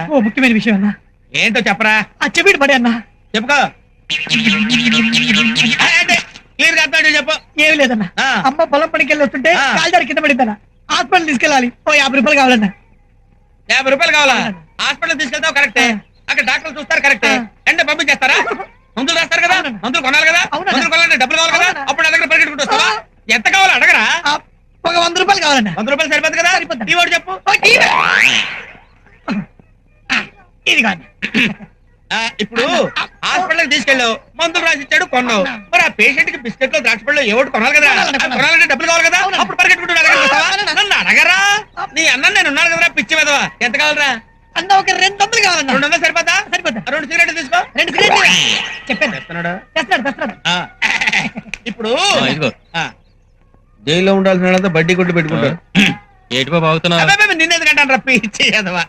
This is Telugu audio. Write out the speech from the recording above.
ఓ ముఖ్యమైన విషయం అన్నా. ఏంటో చెప్పరా. ఆ చెవిటి పడే అన్నా. చెప్పుకో. క్లియర్ గా అర్థం చెప్పు. ఏమి లేదన్నా, అమ్మ పొలం పనికి వెళ్ళి వస్తుంటే కాల్దారి కింద పడిందన్నా. హాస్పిటల్ తీసుకెళ్ళాలి, ఓ 50 రూపాయలు కావాలన్నా. 50 రూపాయలు కావాలా? హాస్పిటల్ తీసుకెళ్తావు కరెక్టే, అక్కడ డాక్టర్లు చూస్తారు కరెక్టే, అంటే పంపించేస్తారా? మందులు రాస్తారు కదా, మందులు కొనాలి కదా, మందులు కొనాలంటే డబ్బులు కావాలి కదా, అప్పుడు నా దగ్గర పరిగెట్టుకుంటూ వస్తావా? ఎంత కావాలో అడగరా? ఒక 100 రూపాయలు కావాలన్నా. 100 రూపాయలు సరిపోతుంది కదా. టీ వాడు చెప్పు. ఇది కాదు. ఇప్పుడు హాస్పిటల్ తీసుకెళ్ళావు, మందులు రాసి ఇచ్చాడు, కొన్నావు. మరి ఆ పేషెంట్ కి బిస్కెట్లు ద్రాక్ష పళ్ళు ఏవోటి కొనాలి కదా, కొనాలంటే డబ్బులు కావాలి కదా, అప్పుడు పరిగెట్టుకుంటూ నన్ను అడగరా? నీ అన్న నేను ఉన్నాను కదరా పిచ్చి వెదవా. ఎంత కావాలరా? అన్న ఒక 200 కావాలన్నా. 200 సరిపోతా? సరిపోతా. 2 సిగరెట్లు తీసుకో. 2 సిగరెట్లు చెప్పాను. తెస్తున్నాడు. ఇప్పుడు జైల్లో ఉండాల్సిన వాళ్ళంతా బడ్డీ కొట్టు పెట్టుకుంటారు. ఏటిపో బాగుతున్నా నిన్నెందుకంటాను రా పిచ్చి వెదవా.